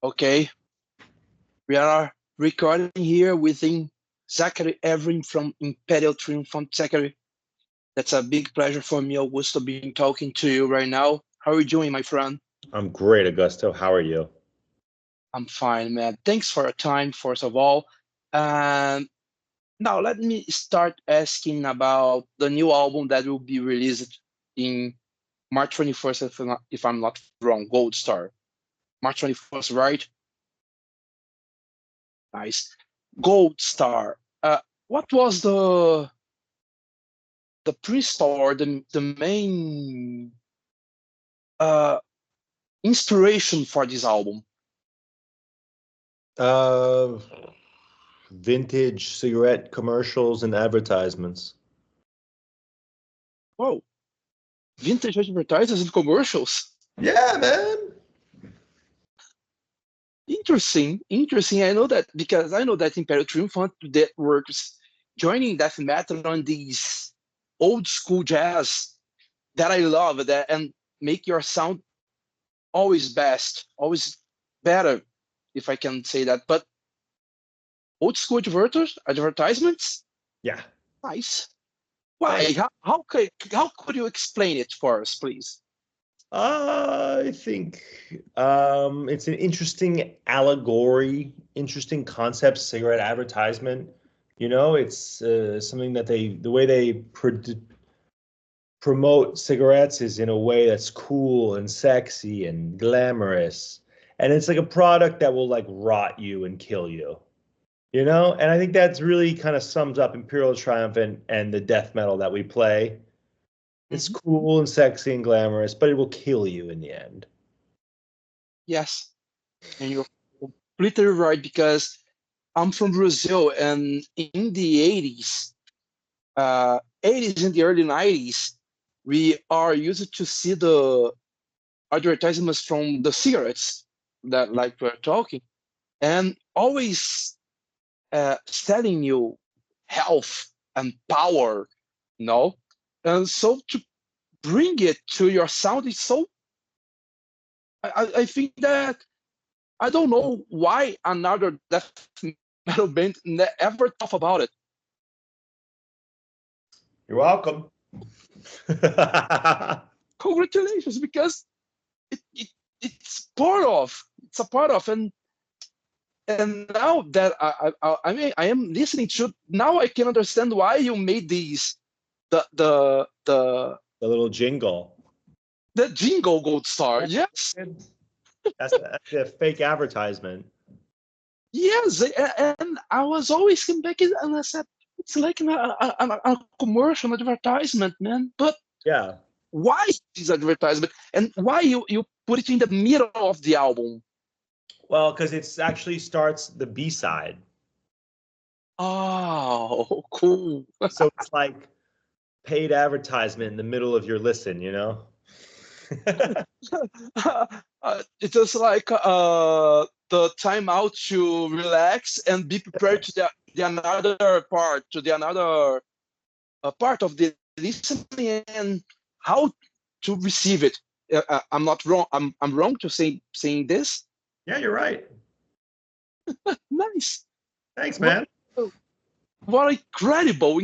Okay, we are recording here within Zachary Evrin from Imperial Triumphant. Zachary, that's a big pleasure for me, Augusto, being talking to you right now. How are you doing, my friend? I'm great, Augusto. How are you? I'm fine, man. Thanks for your time, first of all. Um, Now, let me start asking about the new album that will be released in March 21st, if I'm not wrong, Goldstar. March 21st, right? Nice. Goldstar. What was the pre-store, the main uh, inspiration for this album? Vintage cigarette commercials and advertisements. Whoa, vintage advertisements and commercials. Yeah, man. Interesting. I know that because I know that Imperial Triumphant that works joining death metal on these old school jazz that I love that and make your sound always best, always better, if I can say that. But old school advertisements, Yeah. nice. Why? How could you explain it for us, please? I think it's an interesting allegory, interesting concept, cigarette advertisement. You know, it's something that the way they promote cigarettes is in a way that's cool and sexy and glamorous. And it's like a product that will like rot you and kill you. You know, and I think that's really kind of sums up Imperial Triumphant and the death metal that we play. It's cool and sexy and glamorous, but it will kill you in the end. Yes, and you're completely right because I'm from Brazil, and in the 80s, 80s and the early 90s, we are used to see the advertisements from the cigarettes that like we're talking, and always selling you health and power, you know? And so to bring it to your sound is so, I think that, I don't know why another death metal band ever thought about it. You're welcome. Congratulations, because it's a part of, and now that I mean I am listening to, now I can understand why you made these the little jingle. The jingle Goldstar. Yes. That's a fake advertisement. Yes, and I was always coming back and I said it's like a commercial advertisement, man. But yeah, why this advertisement, and why you put it in the middle of the album? Well, because it actually starts the B-side. Oh, cool. So it's like paid advertisement in the middle of your listen, you know? It's just like the time out to relax and be prepared to the another part, to the another part of the listening and how to receive it. I'm not wrong. I'm wrong to saying this. Yeah, you're right. Nice. Thanks, man. What incredible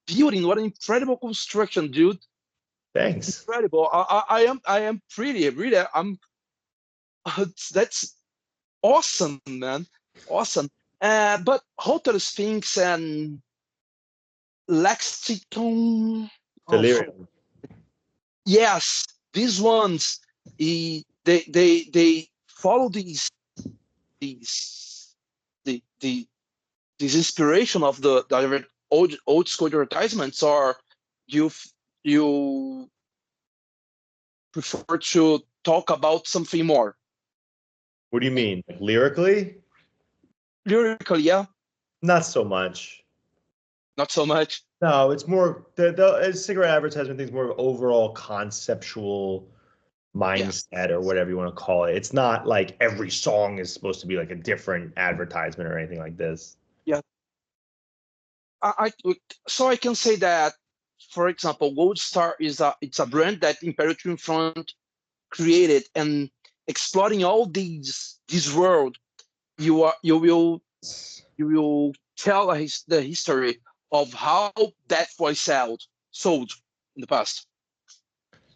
building! What an incredible construction, dude. Thanks. Incredible. I am pretty really. That's awesome, man. Awesome. But Hotel Sphinx and Lexington. Delirium. Yes, these ones. They follow these this inspiration of the old school advertisements, or you prefer to talk about something more? What do you mean? Like lyrically? Lyrically, yeah. Not so much. Not so much. No, it's more the cigarette advertisement thing's more overall conceptual mindset or whatever you want to call it. It's not like every song is supposed to be like a different advertisement or anything like this. Yeah. So I can say that, for example, Goldstar it's a brand that Imperial Triumphant created, and exploring all these this world, you will tell the history of how that was sold in the past.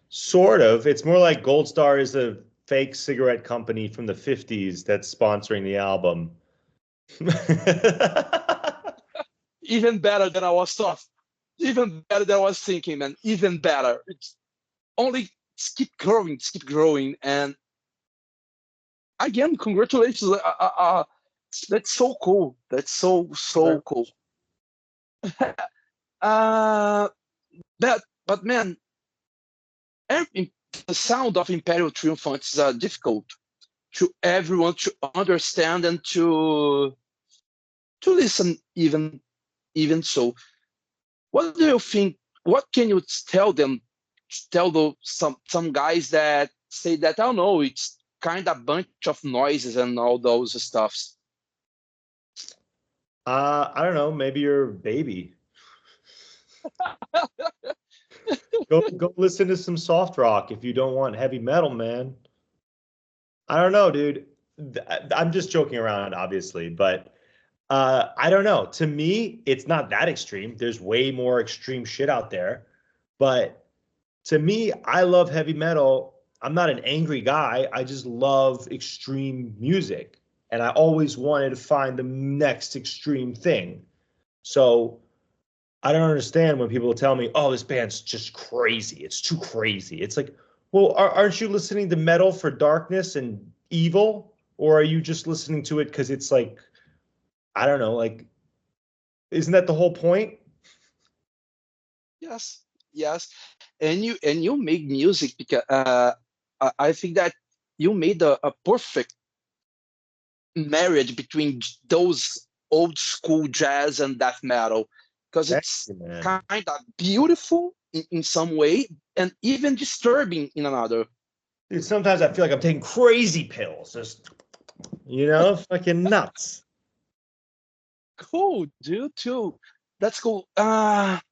Sort of. It's more like Goldstar is a fake cigarette company from the 50s that's sponsoring the album. Even better than I was thought. Even better than I was thinking, man. Even better. It's only keep growing. And again, congratulations. That's so cool. That's so cool. But man, the sound of Imperial Triumphant is difficult to everyone to understand and to listen. Even so, what do you think? What can you tell them? Tell some guys that say that, I don't know, it's kind of a bunch of noises and all those stuffs. I don't know. Maybe you're a baby. Go listen to some soft rock if you don't want heavy metal, man. I don't know, dude. I'm just joking around, obviously, but I don't know. To me, it's not that extreme. There's way more extreme shit out there. But to me, I love heavy metal. I'm not an angry guy. I just love extreme music. And I always wanted to find the next extreme thing. So I don't understand when people tell me, oh, this band's just crazy. It's too crazy. It's like, well, aren't you listening to metal for darkness and evil? Or are you just listening to it because it's like, I don't know, like, isn't that the whole point? Yes. And you make music because I think that you made a perfect marriage between those old school jazz and death metal, because it's kind of beautiful in some way and even disturbing in another. Dude, sometimes I feel like I'm taking crazy pills, just, fucking nuts. Cool, dude, too. That's cool. But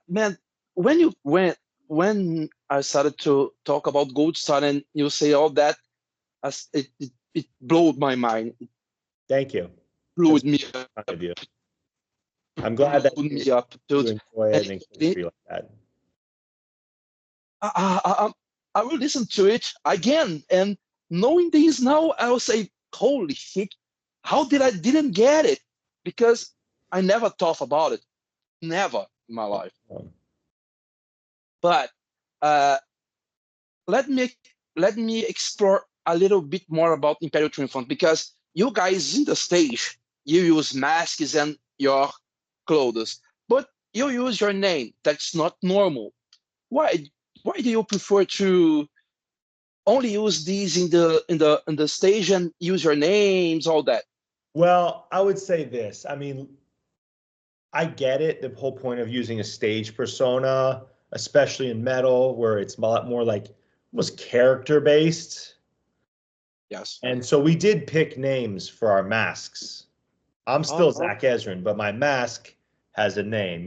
man, when I started to talk about Goldstar and you say all that, it blew my mind. Thank you. Blew me up. I'm glad that me up, dude. You enjoy it and like that. I will listen to it again, and knowing this now, I will say, holy shit, how didn't get it? Because I never thought about it. Never in my life. But let me explore a little bit more about Imperial Triumphant, because you guys in the stage, you use masks and your clothes, but you use your name. That's not normal. Why do you prefer to only use these in the stage and use your names, all that? Well, I would say this. I mean, I get it, the whole point of using a stage persona, especially in metal, where it's a lot more like almost character based. Yes. And so we did pick names for our masks. I'm still Zach Evrin, but my mask has a name,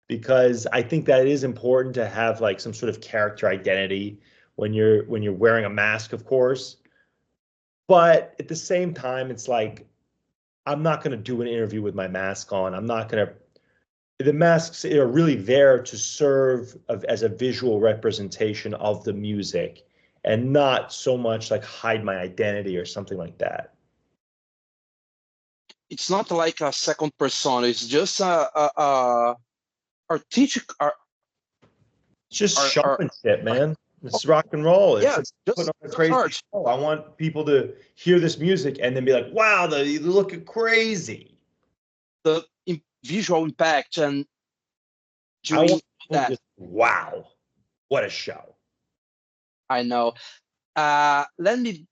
because I think that it is important to have like some sort of character identity when you're wearing a mask, of course. But at the same time, it's like, I'm not going to do an interview with my mask on. The masks are really there to serve as a visual representation of the music and not so much like hide my identity or something like that. It's not like a second persona. It's just artistic. It's just showmanship, man. It's rock and roll. It's like putting on a crazy show. I want people to hear this music and then be like, wow, they look crazy. The visual impact and doing that. Just, wow, what a show. I know. Let me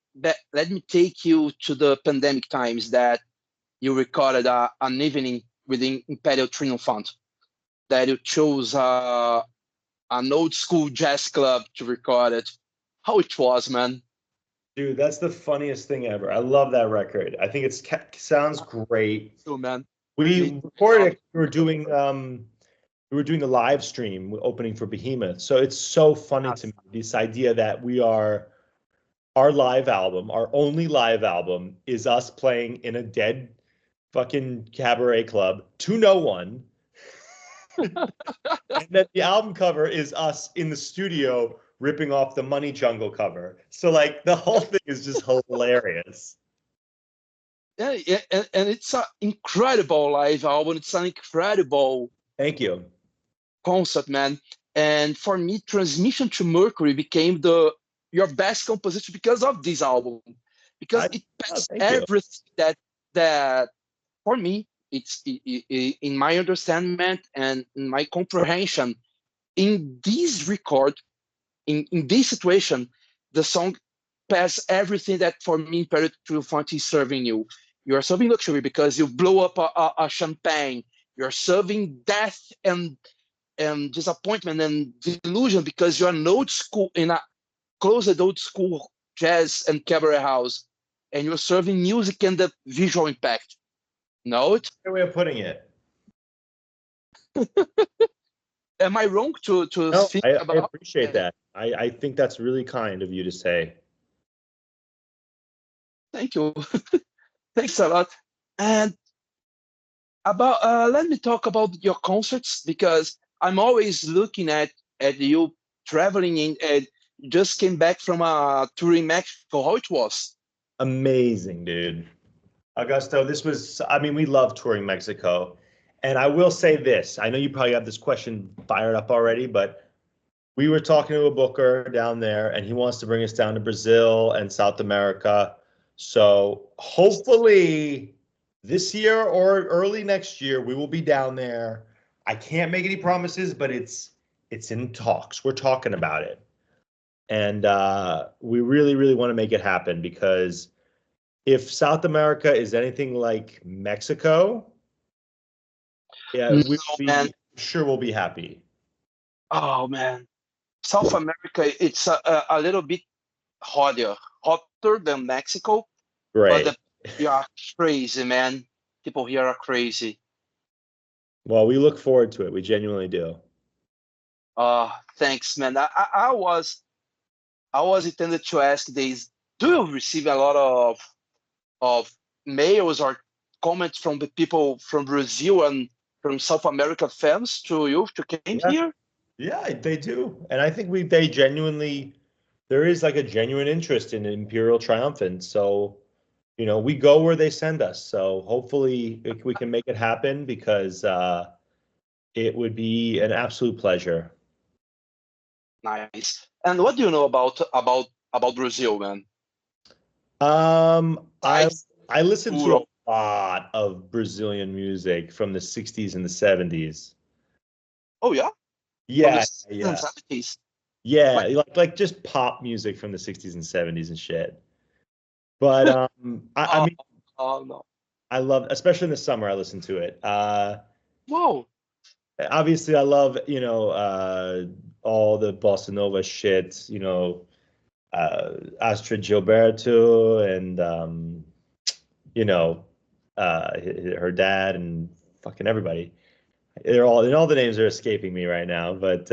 take you to the pandemic times that you recorded an evening within Imperial Triumphant, that you chose an old school jazz club to record it. How it was, man. Dude, that's the funniest thing ever. I love that record. I think it sounds great. Oh, man. We recorded it. We were doing the live stream opening for Behemoth. So it's so funny to me, this idea that we are our live album, our only live album, is us playing in a dead fucking cabaret club to no one. And then the album cover is us in the studio ripping off the Money Jungle cover. So like the whole thing is just hilarious. Yeah, and it's an incredible live album. It's an incredible Thank you. concept, man. And for me, Transmission to Mercury became your best composition because of this album, because it passed everything that for me, it's in my understanding and in my comprehension. In this record, in this situation, the song passed everything that for me Imperial Triumphant is serving you. You are serving luxury because you blow up a champagne. You're serving death and disappointment and delusion because you're an old school in a closed old school jazz and cabaret house, and you're serving music and the visual impact. No, it's a way of putting it. Am I wrong to no, think about? I appreciate that. I think that's really kind of you to say. Thank you. Thanks a lot. And about let me talk about your concerts, because I'm always looking at you traveling in, and you just came back from a tour in Mexico. How it was? Amazing, dude. Augusto, this was, I mean, we love touring Mexico. And I will say this, I know you probably have this question fired up already, but we were talking to a booker down there and he wants to bring us down to Brazil and South America. So hopefully this year or early next year, we will be down there. I can't make any promises, but it's in talks. We're talking about it. And we really, really want to make it happen, because if South America is anything like Mexico, yeah, we'll be happy. Oh man, South America, it's a little bit hotter than Mexico. Right. But you are crazy, man. People here are crazy. Well, we look forward to it. We genuinely do. Thanks, man. I was intended to ask this. Do you receive a lot of mails or comments from the people from Brazil and from South America fans to you to came here? Yeah, they do. And I think there is like a genuine interest in Imperial Triumphant. So, you know, we go where they send us. So hopefully we can make it happen, because it would be an absolute pleasure. Nice. And what do you know about Brazil, man? I listen to a lot of Brazilian music from the 60s and the 70s. Oh yeah? Yeah, from the 60s and 70s. Yeah, like just pop music from the 60s and 70s and shit. But I mean, no. I love, especially in the summer, I listen to it. Whoa. Obviously, I love, you know, all the bossa nova shit, you know, Astrid Gilberto and, you know, her dad and fucking everybody. All the names are escaping me right now, but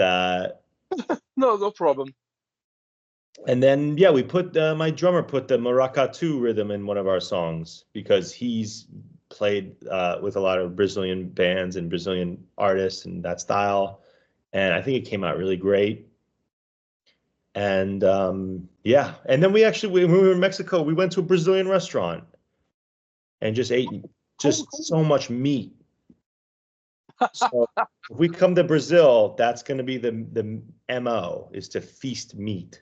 no problem. And then, yeah, we put my drummer put the maracatu rhythm in one of our songs, because he's played with a lot of Brazilian bands and Brazilian artists and that style. And I think it came out really great. And yeah, and then when we were in Mexico, we went to a Brazilian restaurant and just ate so much meat. So if we come to Brazil, that's going to be the MO, is to feast meat.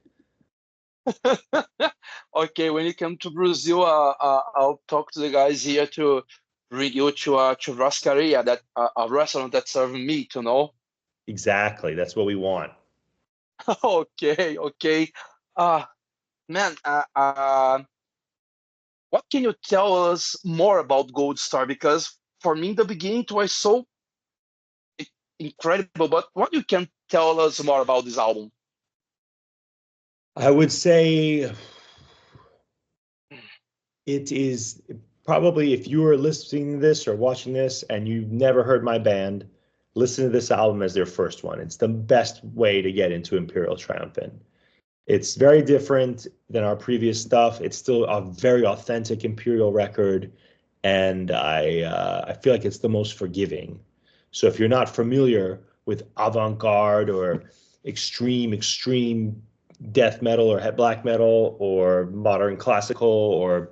Okay, when you come to Brazil, I'll talk to the guys here to bring you to a churrascaria, that a restaurant that serves meat, you know? Exactly, that's what we want. Okay. Man, what can you tell us more about Goldstar? Because for me, in the beginning, it was so incredible, but what you can tell us more about this album? I would say it is probably, if you are listening to this or watching this and you've never heard my band, listen to this album as their first one. It's the best way to get into Imperial Triumphant. It's very different than our previous stuff. It's still a very authentic Imperial record, and I feel like it's the most forgiving. So if you're not familiar with avant-garde or extreme death metal or black metal or modern classical or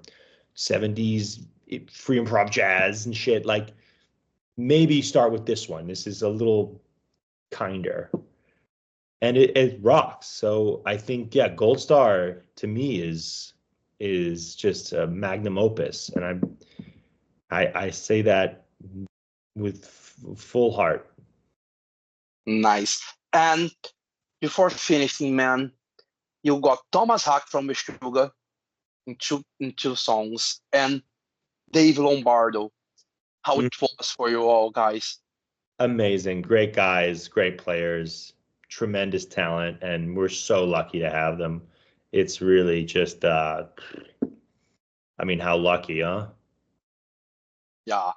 70s free improv jazz and shit, like maybe start with this one. This is a little kinder. And it rocks. So I think, yeah, Goldstar to me is just a magnum opus, and I say that with full heart. Nice. And before finishing, man, you got Thomas Hack from Meshuggah in two songs, and Dave Lombardo. How it was for you all, guys? Amazing, great guys, great players, tremendous talent, and we're so lucky to have them. It's really just, I mean, how lucky, huh? Yeah,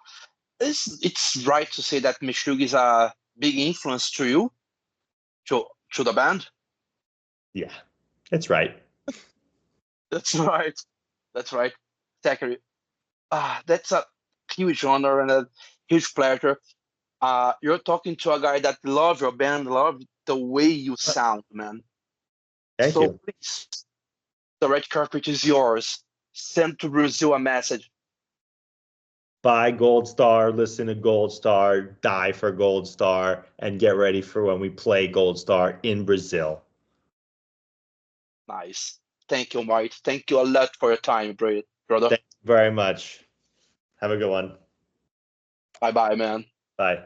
it's right to say that Meshuggah is a big influence to you, to the band. Yeah, that's right. That's right. That's right. Zachary, that's a huge honor and a huge pleasure. You're talking to a guy that loves your band, love the way you sound, man. Thank So you. please, the red carpet is yours. Send to Brazil a message. Buy Goldstar, listen to Goldstar, die for Goldstar, and get ready for when we play Goldstar in Brazil. Nice. Thank you, Mike. Thank you a lot for your time, brother. Thank you very much. Have a good one. Bye-bye, man. Bye.